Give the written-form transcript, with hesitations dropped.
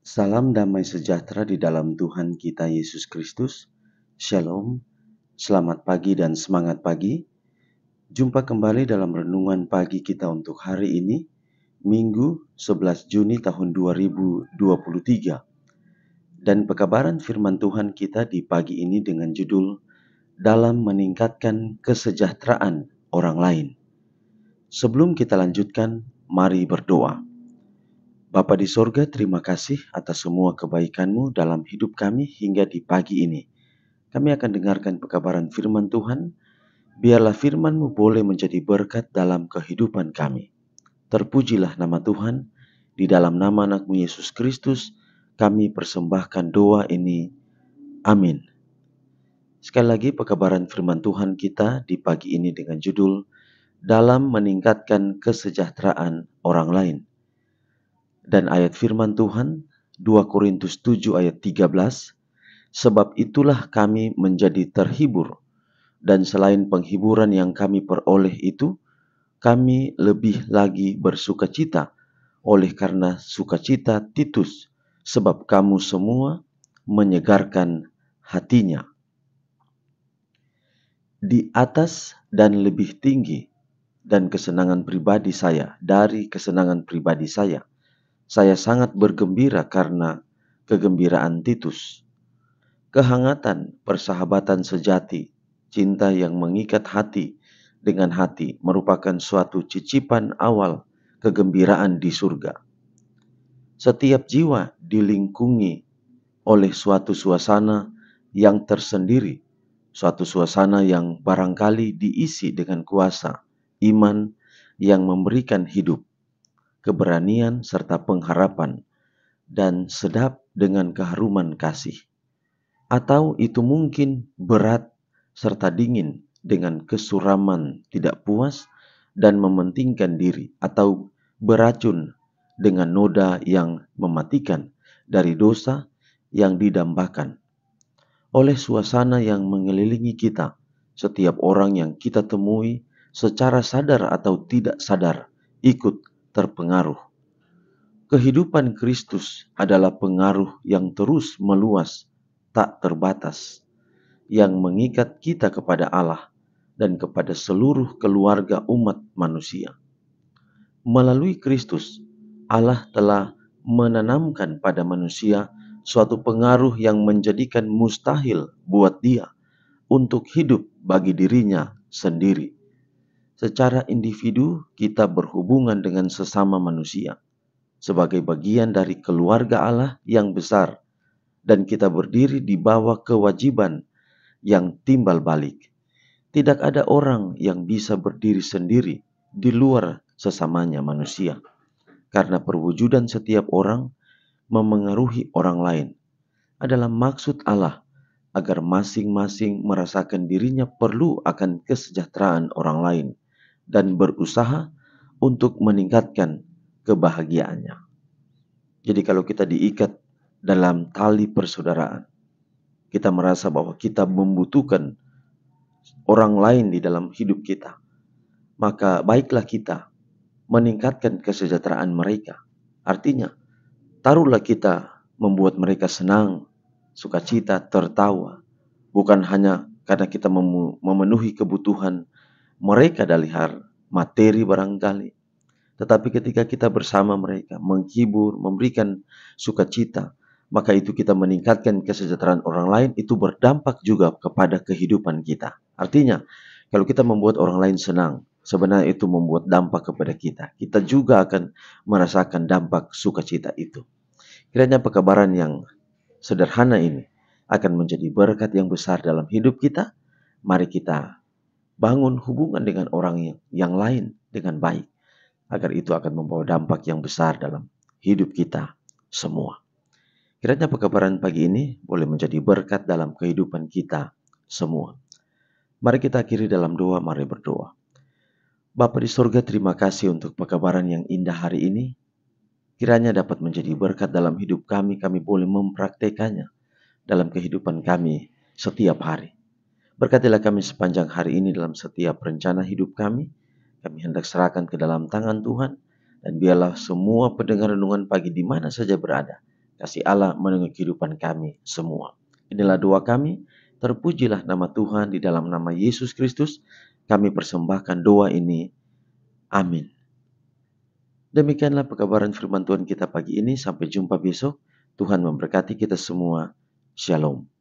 Salam damai sejahtera di dalam Tuhan kita Yesus Kristus. Shalom, selamat pagi dan semangat pagi. Jumpa kembali dalam renungan pagi kita untuk hari ini, Minggu 11 Juni tahun 2023. Dan pekabaran firman Tuhan kita di pagi ini dengan judul Dalam Meningkatkan Kesejahteraan Orang Lain. Sebelum kita lanjutkan, mari berdoa. Bapa di sorga, terima kasih atas semua kebaikan-Mu dalam hidup kami hingga di pagi ini. Kami akan dengarkan pekabaran firman Tuhan. Biarlah firman-Mu boleh menjadi berkat dalam kehidupan kami. Terpujilah nama Tuhan. Di dalam nama anak-Mu Yesus Kristus, kami persembahkan doa ini. Amin. Sekali lagi pekabaran firman Tuhan kita di pagi ini dengan judul Dalam Meningkatkan Kesejahteraan Orang Lain. Dan ayat firman Tuhan 2 Korintus 7 ayat 13, sebab itulah kami menjadi terhibur, dan selain penghiburan yang kami peroleh itu, kami lebih lagi bersukacita oleh karena sukacita Titus, sebab kamu semua menyegarkan hatinya. Di atas dan lebih tinggi dan kesenangan pribadi saya dari kesenangan pribadi saya sangat bergembira karena kegembiraan Titus. Kehangatan persahabatan sejati, cinta yang mengikat hati dengan hati merupakan suatu cicipan awal kegembiraan di surga. Setiap jiwa dilingkungi oleh suatu suasana yang tersendiri, suatu suasana yang barangkali diisi dengan kuasa, iman yang memberikan hidup, keberanian serta pengharapan, dan sedap dengan keharuman kasih. Atau itu mungkin berat serta dingin dengan kesuraman tidak puas dan mementingkan diri, atau beracun dengan noda yang mematikan dari dosa yang didambakan. Oleh suasana yang mengelilingi kita, setiap orang yang kita temui secara sadar atau tidak sadar ikut terpengaruh. Kehidupan Kristus adalah pengaruh yang terus meluas, tak terbatas, yang mengikat kita kepada Allah dan kepada seluruh keluarga umat manusia. Melalui Kristus, Allah telah menanamkan pada manusia suatu pengaruh yang menjadikan mustahil buat dia untuk hidup bagi dirinya sendiri. Secara individu, kita berhubungan dengan sesama manusia sebagai bagian dari keluarga Allah yang besar, dan kita berdiri di bawah kewajiban yang timbal balik. Tidak ada orang yang bisa berdiri sendiri di luar sesamanya manusia, karena perwujudan setiap orang memengaruhi orang lain. Adalah maksud Allah agar masing-masing merasakan dirinya perlu akan kesejahteraan orang lain dan berusaha untuk meningkatkan kebahagiaannya. Jadi kalau kita diikat dalam tali persaudaraan, kita merasa bahwa kita membutuhkan orang lain di dalam hidup kita, maka baiklah kita meningkatkan kesejahteraan mereka. Artinya, taruhlah kita membuat mereka senang, sukacita, tertawa, bukan hanya karena kita memenuhi kebutuhan mereka dari hal materi barangkali, tetapi ketika kita bersama mereka, menghibur, memberikan sukacita, maka itu kita meningkatkan kesejahteraan orang lain, itu berdampak juga kepada kehidupan kita. Artinya, kalau kita membuat orang lain senang, sebenarnya itu membuat dampak kepada kita. Kita juga akan merasakan dampak sukacita itu. Kiranya pekabaran yang sederhana ini akan menjadi berkat yang besar dalam hidup kita. Mari kita bangun hubungan dengan orang yang lain dengan baik, agar itu akan membawa dampak yang besar dalam hidup kita semua. Kiranya pekabaran pagi ini boleh menjadi berkat dalam kehidupan kita semua. Mari kita akhiri dalam doa, mari berdoa. Bapa di surga, terima kasih untuk pekabaran yang indah hari ini. Kiranya dapat menjadi berkat dalam hidup kami boleh mempraktekannya dalam kehidupan kami setiap hari. Berkatilah kami sepanjang hari ini dalam setiap rencana hidup kami. Kami hendak serahkan ke dalam tangan Tuhan, dan biarlah semua pendengar renungan pagi di mana saja berada, kasih Allah memenuhi kehidupan kami semua. Inilah doa kami, terpujilah nama Tuhan, di dalam nama Yesus Kristus kami persembahkan doa ini. Amin. Demikianlah pekabaran firman Tuhan kita pagi ini. Sampai jumpa besok. Tuhan memberkati kita semua. Shalom.